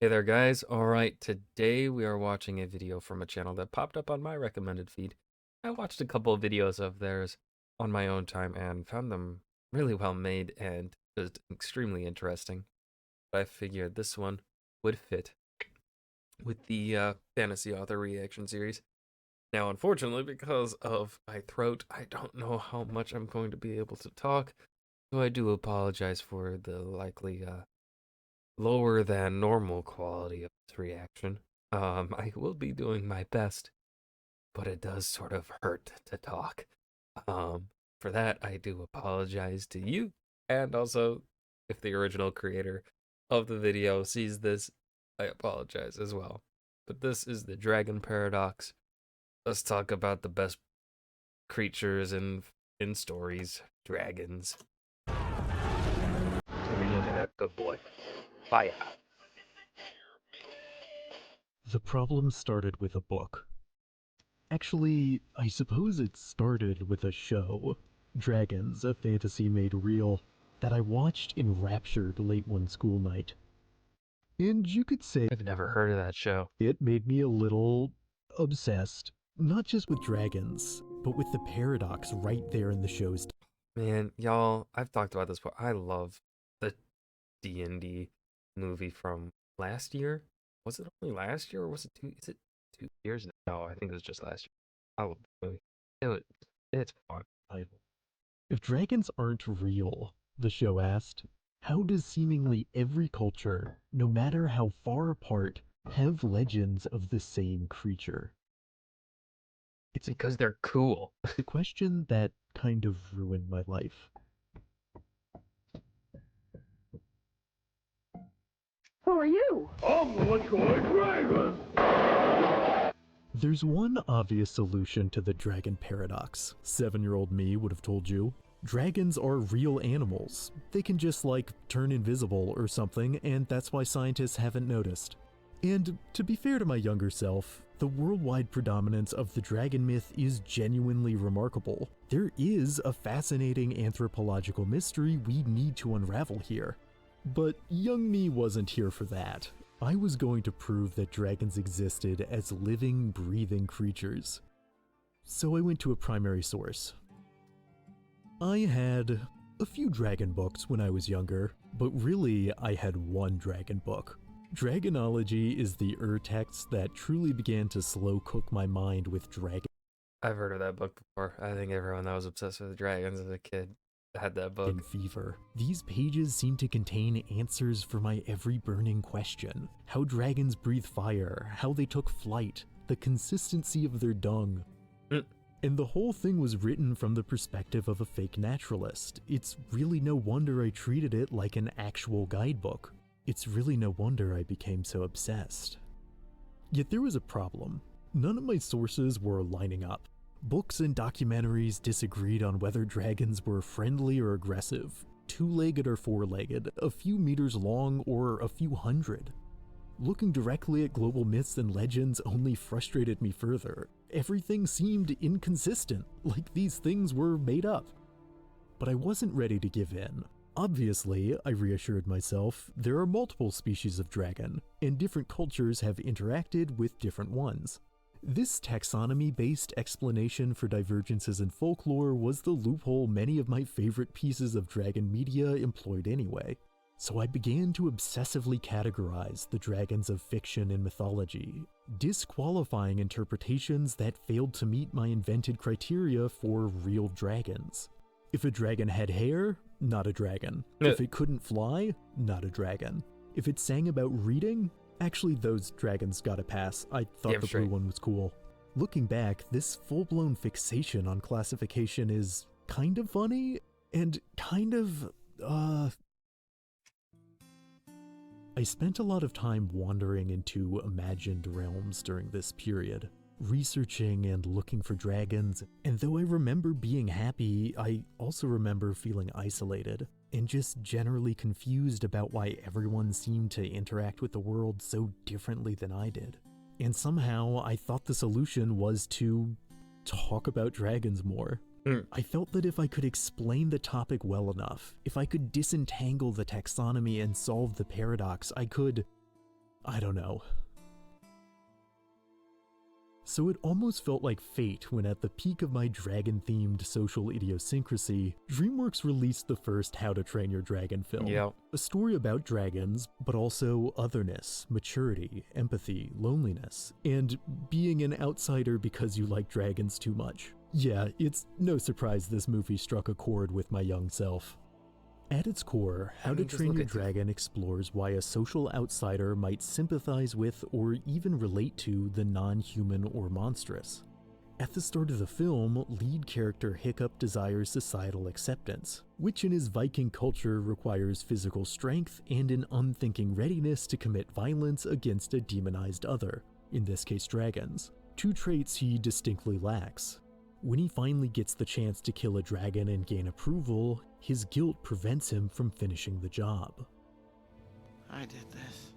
Hey there guys, alright, today we are watching a video from a channel that popped up on my recommended feed. I watched a couple of videos of theirs on my own time and found them really well made and just extremely interesting. But I figured this one would fit with the fantasy author reaction series. Now unfortunately, because of my throat, I don't know how much I'm going to be able to talk, so I do apologize for the likely lower than normal quality of this reaction. I will be doing my best, but it does sort of hurt to talk. Um, for that, I do apologize to you, and also if the original creator of the video sees this, I apologize as well. But this is the Dragon Paradox. Let's talk about the best creatures in stories, dragons. Let me look at that good boy. Fire. The problem started with a book. Actually, I suppose it started with a show, Dragons, a fantasy made real, that I watched enraptured late one school night. And you could say I've never heard of that show. it made me a little obsessed, not just with dragons, but with the paradox right there in the show's. Man, y'all, I've talked about this before. I love the D&D movie from last year. Was it only last year or was it is it 2 years now? No, I think it was just last year. I love the movie. It was, it's fun. Title. If dragons aren't real, the show asked, how does seemingly every culture, no matter how far apart, have legends of the same creature? It's because they're cool. The question that kind of ruined my life. Who are you? I'm the Latoy Dragon! There's one obvious solution to the dragon paradox. 7-year-old me would have told you. Dragons are real animals. They can just, like, turn invisible or something, and that's why scientists haven't noticed. And to be fair to my younger self, the worldwide predominance of the dragon myth is genuinely remarkable. There is a fascinating anthropological mystery we need to unravel here. But young me wasn't here for that. I was going to prove that dragons existed as living, breathing creatures. So I went to a primary source. I had a few dragon books when I was younger, but really I had one dragon book. Dragonology is the text that truly began to slow cook my mind with dragon. I've heard of that book before. I think everyone that was obsessed with dragons as a kid had that book. Fever. These pages seem to contain answers for my every burning question. How dragons breathe fire, how they took flight, the consistency of their dung. And the whole thing was written from the perspective of a fake naturalist. It's really no wonder I treated it like an actual guidebook. It's really no wonder I became so obsessed. Yet there was a problem. None of my sources were lining up. Books and documentaries disagreed on whether dragons were friendly or aggressive, two-legged or four-legged, a few meters long or a few hundred. Looking directly at global myths and legends only frustrated me further. Everything seemed inconsistent, like these things were made up. But I wasn't ready to give in. Obviously, I reassured myself, there are multiple species of dragon, and different cultures have interacted with different ones. This taxonomy-based explanation for divergences in folklore was the loophole many of my favorite pieces of dragon media employed anyway. So I began to obsessively categorize the dragons of fiction and mythology, disqualifying interpretations that failed to meet my invented criteria for real dragons. If a dragon had hair, not a dragon. If it couldn't fly, not a dragon. If it sang about reading, actually those dragons got a pass. I thought the blue one was cool. Looking back, this full-blown fixation on classification is kind of funny and kind of, I spent a lot of time wandering into imagined realms during this period, researching and looking for dragons, and though I remember being happy, I also remember feeling isolated, and just generally confused about why everyone seemed to interact with the world so differently than I did. And somehow I thought the solution was to talk about dragons more. I felt that if I could explain the topic well enough, if I could disentangle the taxonomy and solve the paradox, I could I don't know. So it almost felt like fate when at the peak of my dragon-themed social idiosyncrasy, DreamWorks released the first How to Train Your Dragon film. Yep. A story about dragons, but also otherness, maturity, empathy, loneliness, and being an outsider because you like dragons too much. Yeah, it's no surprise this movie struck a chord with my young self. At its core, How to Train Your Dragon explores why a social outsider might sympathize with or even relate to the non-human or monstrous. At the start of the film, lead character Hiccup desires societal acceptance, which in his Viking culture requires physical strength and an unthinking readiness to commit violence against a demonized other, in this case dragons, two traits he distinctly lacks. When he finally gets the chance to kill a dragon and gain approval, his guilt prevents him from finishing the job. I did this.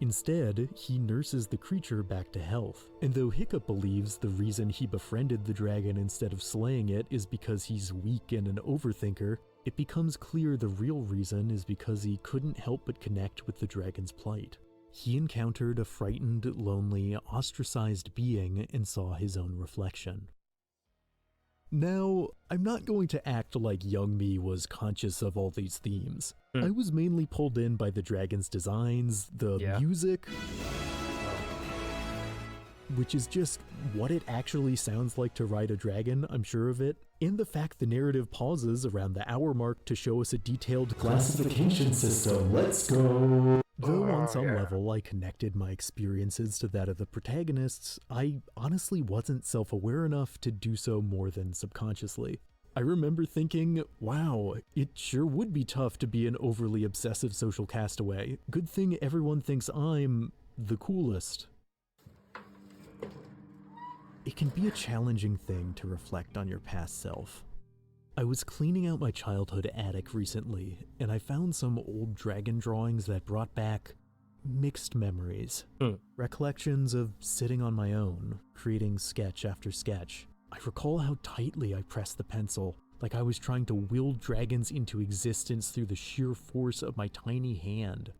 Instead, he nurses the creature back to health, and though Hiccup believes the reason he befriended the dragon instead of slaying it is because he's weak and an overthinker, it becomes clear the real reason is because he couldn't help but connect with the dragon's plight. He encountered a frightened, lonely, ostracized being and saw his own reflection. Now, I'm not going to act like young me was conscious of all these themes. I was mainly pulled in by the dragon's designs, the music, which is just what it actually sounds like to ride a dragon, I'm sure of it, and the fact the narrative pauses around the hour mark to show us a detailed classification system. Let's go! Though on some level I connected my experiences to that of the protagonists, I honestly wasn't self-aware enough to do so more than subconsciously. I remember thinking, wow, it sure would be tough to be an overly obsessive social castaway. Good thing everyone thinks I'm the coolest. It can be a challenging thing to reflect on your past self. I was cleaning out my childhood attic recently, and I found some old dragon drawings that brought back mixed memories. Recollections of sitting on my own, creating sketch after sketch. I recall how tightly I pressed the pencil, like I was trying to will dragons into existence through the sheer force of my tiny hand.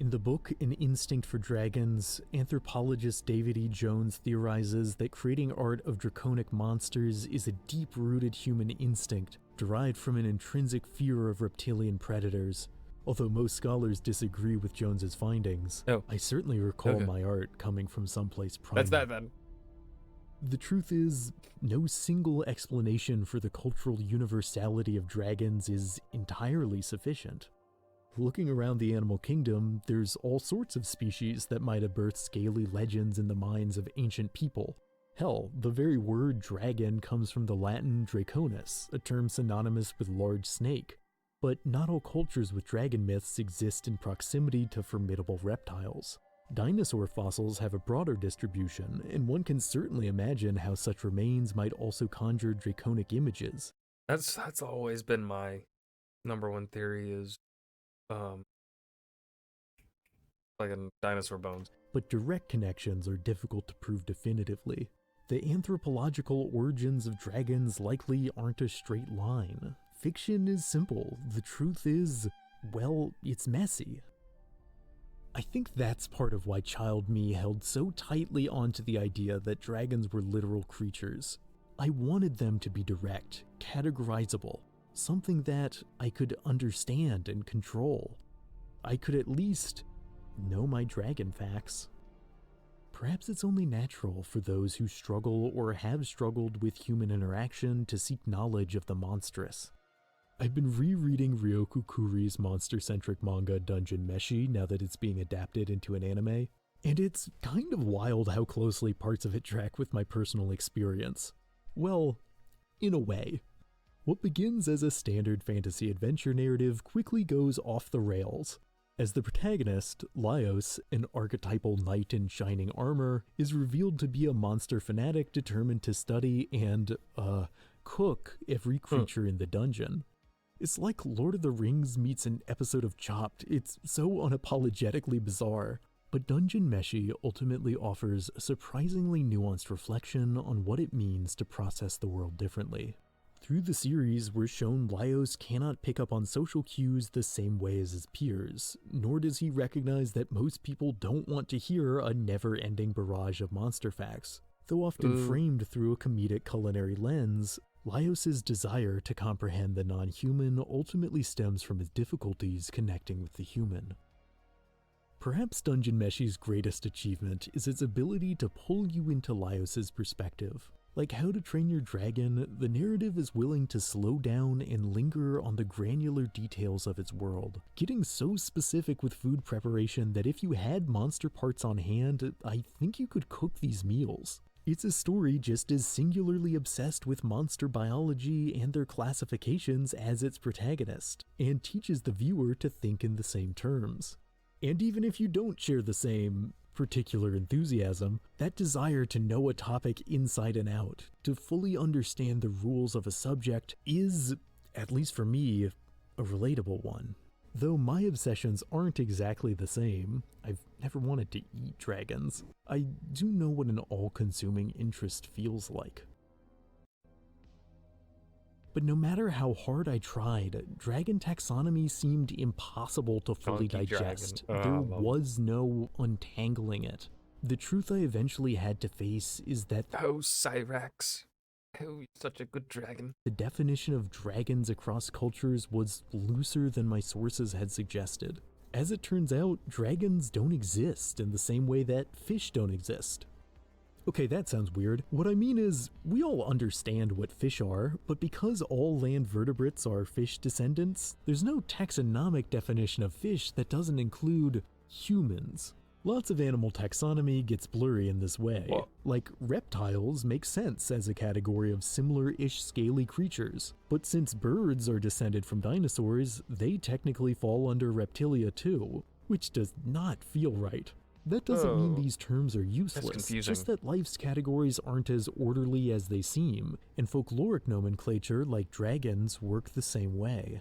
In the book An Instinct for Dragons, anthropologist David E. Jones theorizes that creating art of draconic monsters is a deep-rooted human instinct derived from an intrinsic fear of reptilian predators. Although most scholars disagree with Jones's findings, I certainly recall my art coming from someplace primal. That's that then. The truth is, no single explanation for the cultural universality of dragons is entirely sufficient. Looking around the animal kingdom, there's all sorts of species that might have birthed scaly legends in the minds of ancient people. Hell, the very word dragon comes from the Latin draconis, a term synonymous with large snake. But not all cultures with dragon myths exist in proximity to formidable reptiles. Dinosaur fossils have a broader distribution, and one can certainly imagine how such remains might also conjure draconic images. That's always been my number one theory is like in dinosaur bones. But direct connections are difficult to prove definitively. The anthropological origins of dragons likely aren't a straight line. Fiction is simple. The truth is, well, it's messy. I think that's part of why child me held so tightly onto the idea that dragons were literal creatures. I wanted them to be direct, categorizable, something that I could understand and control. I could at least know my dragon facts. Perhaps it's only natural for those who struggle or have struggled with human interaction to seek knowledge of the monstrous. I've been rereading Ryoku Kuri's monster-centric manga Dungeon Meshi now that it's being adapted into an anime, and it's kind of wild how closely parts of it track with my personal experience. Well, in a way. What begins as a standard fantasy adventure narrative quickly goes off the rails, as the protagonist, Laios, an archetypal knight in shining armor, is revealed to be a monster fanatic determined to study and, cook every creature in the dungeon. It's like Lord of the Rings meets an episode of Chopped. It's so unapologetically bizarre. But Dungeon Meshi ultimately offers a surprisingly nuanced reflection on what it means to process the world differently. Through the series, we're shown Laios cannot pick up on social cues the same way as his peers, nor does he recognize that most people don't want to hear a never-ending barrage of monster facts. Though often framed through a comedic culinary lens, Laios' desire to comprehend the non-human ultimately stems from his difficulties connecting with the human. Perhaps Dungeon Meshi's greatest achievement is its ability to pull you into Laios' perspective. Like How to Train Your Dragon, the narrative is willing to slow down and linger on the granular details of its world, getting so specific with food preparation that if you had monster parts on hand, I think you could cook these meals. It's a story just as singularly obsessed with monster biology and their classifications as its protagonist, and teaches the viewer to think in the same terms. And even if you don't share the same particular enthusiasm, that desire to know a topic inside and out, to fully understand the rules of a subject is, at least for me, a relatable one. Though my obsessions aren't exactly the same, I've never wanted to eat dragons, I do know what an all-consuming interest feels like. But no matter how hard I tried, dragon taxonomy seemed impossible to fully digest. There was no untangling it. The truth I eventually had to face is that Oh, Cyrax. Oh, you're such a good dragon. the definition of dragons across cultures was looser than my sources had suggested. As it turns out, dragons don't exist in the same way that fish don't exist. Okay, that sounds weird. What I mean is, we all understand what fish are, but because all land vertebrates are fish descendants, there's no taxonomic definition of fish that doesn't include humans. Lots of animal taxonomy gets blurry in this way. Well, like, reptiles make sense as a category of similar-ish scaly creatures, but since birds are descended from dinosaurs, they technically fall under reptilia too, which does not feel right. That doesn't mean these terms are useless, just that life's categories aren't as orderly as they seem, and folkloric nomenclature like dragons work the same way.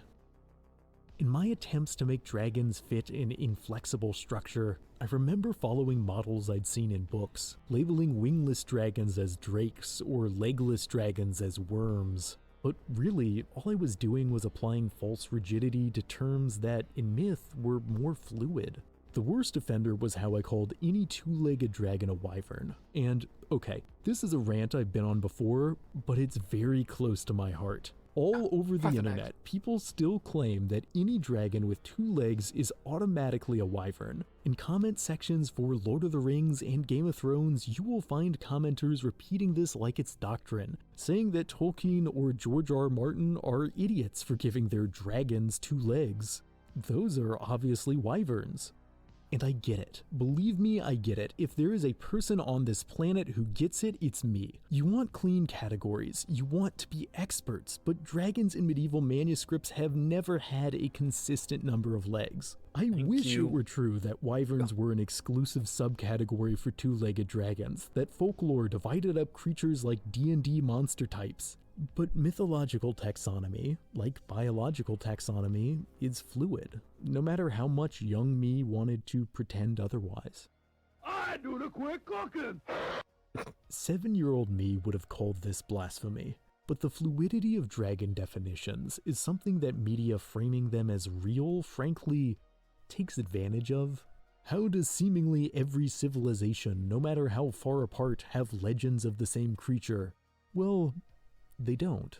In my attempts to make dragons fit an inflexible structure, I remember following models I'd seen in books, labeling wingless dragons as drakes or legless dragons as worms. But really, all I was doing was applying false rigidity to terms that, in myth, were more fluid. The worst offender was how I called any two-legged dragon a wyvern. And, okay, this is a rant I've been on before, but it's very close to my heart. All over the internet, people still claim that any dragon with two legs is automatically a wyvern. In comment sections for Lord of the Rings and Game of Thrones, you will find commenters repeating this like it's doctrine, saying that Tolkien or George R. R. Martin are idiots for giving their dragons two legs. Those are obviously wyverns. And I get it. Believe me, I get it. If there is a person on this planet who gets it, it's me. You want clean categories. You want to be experts, but dragons in medieval manuscripts have never had a consistent number of legs. I wish it were true that wyverns were an exclusive subcategory for two-legged dragons, that folklore divided up creatures like D&D monster types. But mythological taxonomy, like biological taxonomy, is fluid, no matter how much young me wanted to pretend otherwise. I do the quick cooking! 7-year-old me would have called this blasphemy, but the fluidity of dragon definitions is something that media framing them as real, frankly, takes advantage of. How does seemingly every civilization, no matter how far apart, have legends of the same creature? Well, they don't.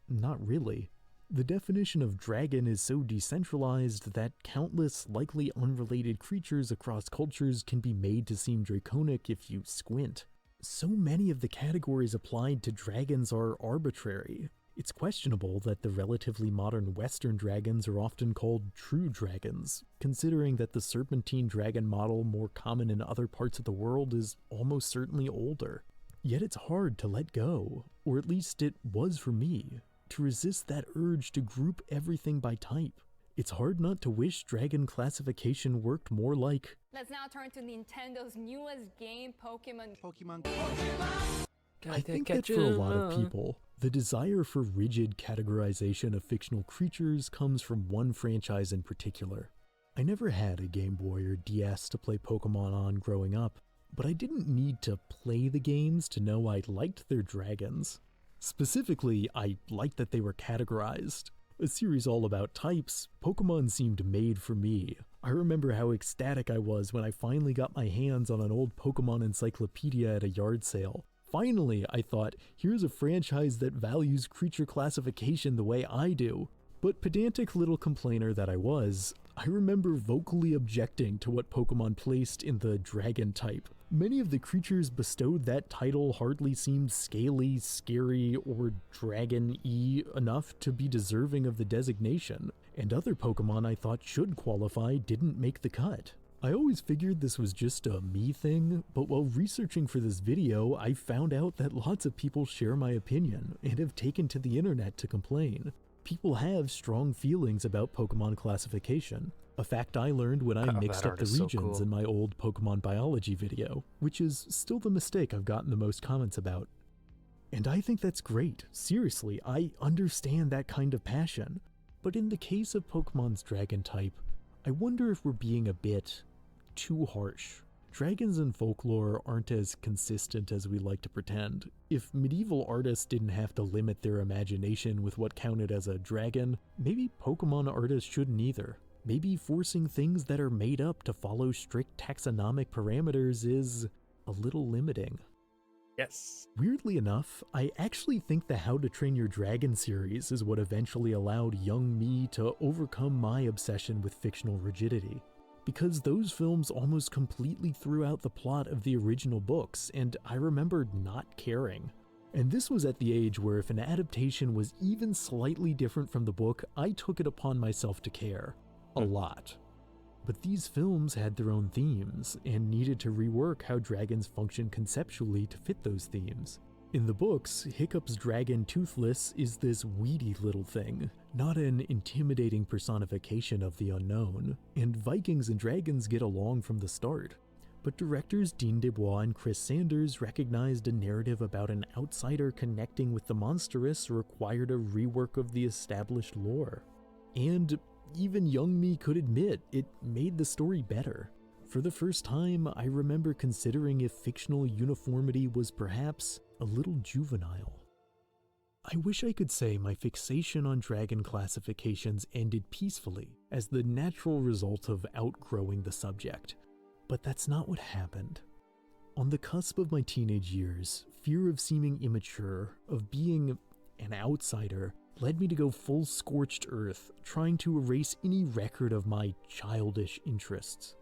Not really. The definition of dragon is so decentralized that countless, likely unrelated creatures across cultures can be made to seem draconic if you squint. So many of the categories applied to dragons are arbitrary. It's questionable that the relatively modern Western dragons are often called true dragons, considering that the serpentine dragon model more common in other parts of the world is almost certainly older. Yet it's hard to let go, or at least it was for me, to resist that urge to group everything by type. It's hard not to wish dragon classification worked more like... Let's now turn to Nintendo's newest game, Pokémon. I think that for a lot of people, the desire for rigid categorization of fictional creatures comes from one franchise in particular. I never had a Game Boy or DS to play Pokémon on growing up, but I didn't need to play the games to know I liked their dragons. Specifically, I liked that they were categorized. A series all about types, Pokemon seemed made for me. I remember how ecstatic I was when I finally got my hands on an old Pokemon encyclopedia at a yard sale. Finally, I thought, here's a franchise that values creature classification the way I do. But pedantic little complainer that I was, I remember vocally objecting to what Pokemon placed in the dragon type. Many of the creatures bestowed that title hardly seemed scaly, scary, or dragon-y enough to be deserving of the designation, and other Pokemon I thought should qualify didn't make the cut. I always figured this was just a me thing, but while researching for this video, I found out that lots of people share my opinion and have taken to the internet to complain. People have strong feelings about Pokemon classification, a fact I learned when I mixed up the regions in my old Pokemon biology video, which is still the mistake I've gotten the most comments about. And I think that's great. Seriously, I understand that kind of passion. But in the case of Pokemon's dragon type, I wonder if we're being a bit too harsh. Dragons in folklore aren't as consistent as we like to pretend. If medieval artists didn't have to limit their imagination with what counted as a dragon, maybe Pokemon artists shouldn't either. Maybe forcing things that are made up to follow strict taxonomic parameters is a little limiting. Yes. Weirdly enough, I actually think the How to Train Your Dragon series is what eventually allowed young me to overcome my obsession with fictional rigidity. Because those films almost completely threw out the plot of the original books, and I remembered not caring. And this was at the age where if an adaptation was even slightly different from the book, I took it upon myself to care. A lot. But these films had their own themes, and needed to rework how dragons function conceptually to fit those themes. In the books, Hiccup's dragon Toothless is this weedy little thing, not an intimidating personification of the unknown, and Vikings and dragons get along from the start. But directors Dean DeBois and Chris Sanders recognized a narrative about an outsider connecting with the monstrous required a rework of the established lore. And even young me could admit it made the story better. For the first time, I remember considering if fictional uniformity was perhaps a little juvenile. I wish I could say my fixation on dragon classifications ended peacefully as the natural result of outgrowing the subject, but that's not what happened. On the cusp of my teenage years, fear of seeming immature, of being an outsider, led me to go full scorched earth, trying to erase any record of my childish interests.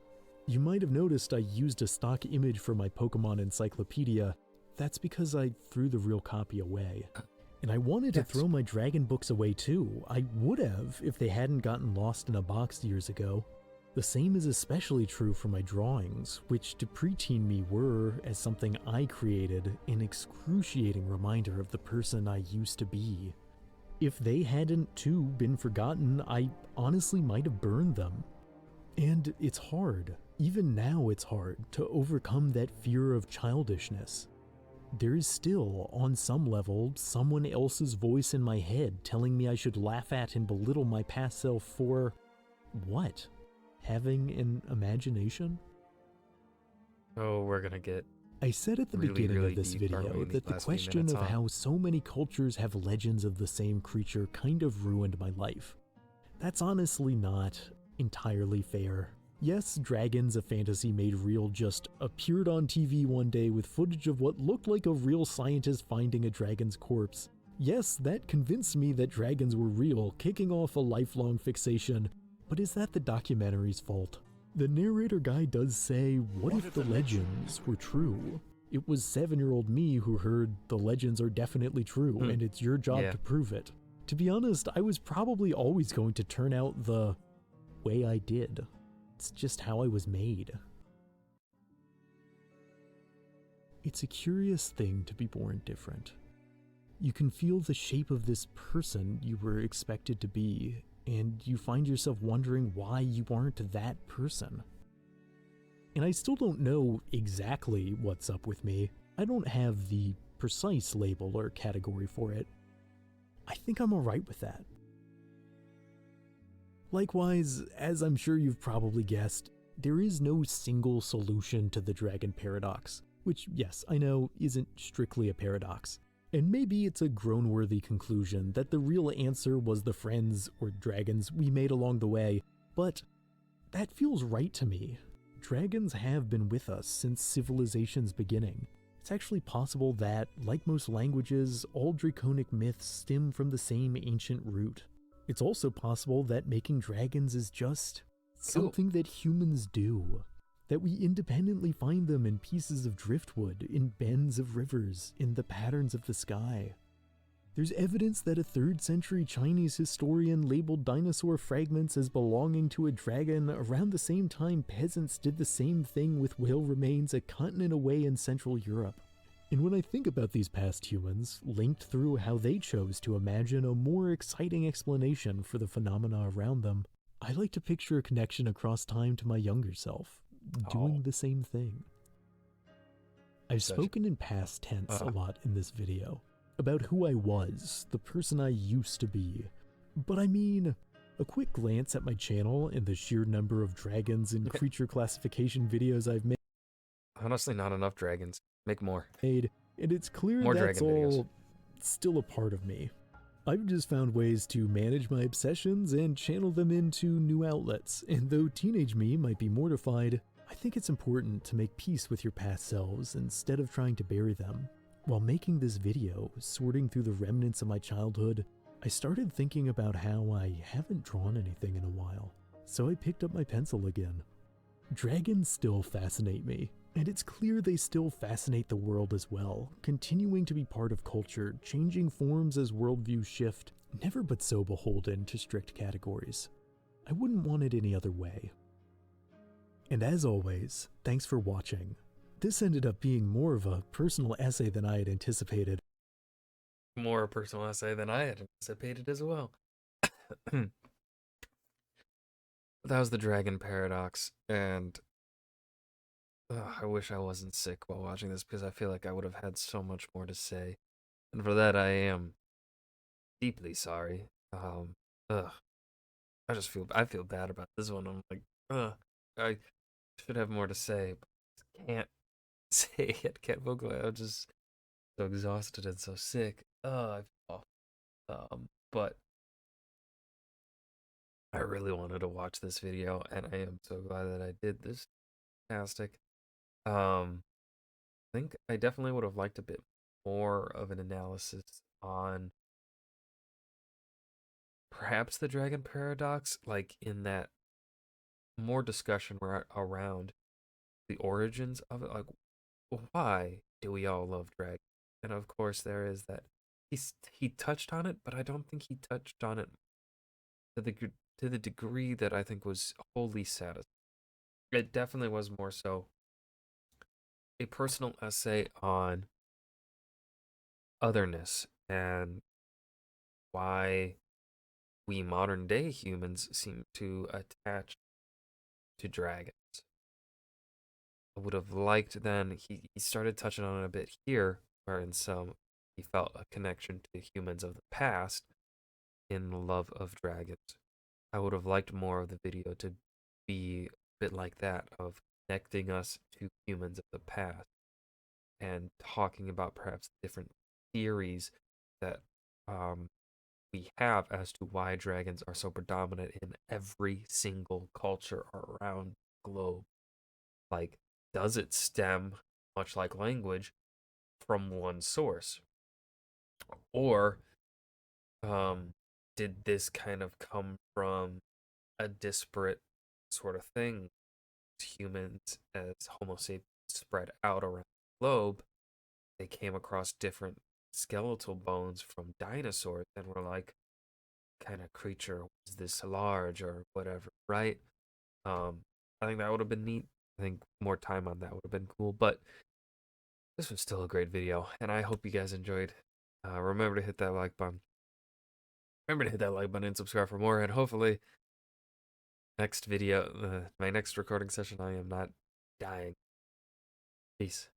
You might have noticed I used a stock image for my Pokemon encyclopedia. That's because I threw the real copy away. And I wanted to throw my dragon books away too. I would have if they hadn't gotten lost in a box years ago. The same is especially true for my drawings, which to preteen me were, as something I created, an excruciating reminder of the person I used to be. If they hadn't too been forgotten, I honestly might have burned them. And it's hard, even now it's hard, to overcome that fear of childishness. There is still, on some level, someone else's voice in my head telling me I should laugh at and belittle my past self for... what? Having an imagination? Oh, we're gonna get... I said at the beginning of this video that the question of how so many cultures have legends of the same creature kind of ruined my life. That's honestly not entirely fair. Yes, dragons, a fantasy made real, just appeared on TV one day with footage of what looked like a real scientist finding a dragon's corpse. Yes, that convinced me that dragons were real, kicking off a lifelong fixation. But is that the documentary's fault? The narrator guy does say, what if the legends were true? It was 7-year-old me who heard the legends are definitely true, and it's your job to prove it. To be honest, I was probably always going to turn out the way I did. It's just how I was made. It's a curious thing to be born different. You can feel the shape of this person you were expected to be, and you find yourself wondering why you aren't that person. And I still don't know exactly what's up with me. I don't have the precise label or category for it. I think I'm alright with that. Likewise, as I'm sure you've probably guessed, there is no single solution to the dragon paradox, which, yes, I know isn't strictly a paradox. And maybe it's a groan-worthy conclusion that the real answer was the friends or dragons we made along the way, but that feels right to me. Dragons have been with us since civilization's beginning. It's actually possible that, like most languages, all draconic myths stem from the same ancient root. It's also possible that making dragons is just something that humans do. That we independently find them in pieces of driftwood, in bends of rivers, in the patterns of the sky. There's evidence that a 3rd century Chinese historian labeled dinosaur fragments as belonging to a dragon around the same time peasants did the same thing with whale remains a continent away in Central Europe. And when I think about these past humans, linked through how they chose to imagine a more exciting explanation for the phenomena around them, I like to picture a connection across time to my younger self, doing the same thing. I've spoken in past tense a lot in this video, about who I was, the person I used to be. But I mean, a quick glance at my channel and the sheer number of dragons and creature classification videos I've made. Honestly, not enough dragons. Make more. And it's clear More that's dragon all videos. still a part of me. I've just found ways to manage my obsessions and channel them into new outlets, and though teenage me might be mortified, I think it's important to make peace with your past selves instead of trying to bury them. While making this video, sorting through the remnants of my childhood, I started thinking about how I haven't drawn anything in a while, so I picked up my pencil again. Dragons still fascinate me, and it's clear they still fascinate the world as well, continuing to be part of culture, changing forms as worldviews shift, never but so beholden to strict categories. I wouldn't want it any other way. And as always, thanks for watching. This ended up being more of a personal essay than I had anticipated. More a personal essay than I had anticipated as well. That was the dragon paradox, and I wish I wasn't sick while watching this because I feel like I would have had so much more to say. And for that, I am deeply sorry. I feel bad about this one. I'm like, I should have more to say, but can't say it. Can't vocalize. I'm just so exhausted and so sick. I feel awful. But I really wanted to watch this video, and I am so glad that I did. This fantastic. I think I definitely would have liked a bit more of an analysis on perhaps the dragon paradox, like in that more discussion around the origins of it, like why do we all love dragons? And of course there is that he touched on it, but I don't think he touched on it to the degree that I think was wholly satisfying. It definitely was more so a personal essay on otherness and why we modern day humans seem to attach to dragons. I would have liked then, he started touching on it a bit here, where in some he felt a connection to humans of the past in the love of dragons. I would have liked more of the video to be a bit like that, of connecting us to humans of the past and talking about perhaps different theories that we have as to why dragons are so predominant in every single culture around the globe. Like, does it stem, much like language, from one source? Or did this kind of come from a disparate sort of thing? Humans, as Homo sapiens spread out around the globe, they came across different skeletal bones from dinosaurs and were like, kind of creature was this large or whatever, right? I think that would have been neat. I think more time on that would have been cool, but this was still a great video, and I hope you guys enjoyed. Remember to hit that like button. Remember to hit that like button and subscribe for more, and hopefully next video, my next recording session, I am not dying. Peace.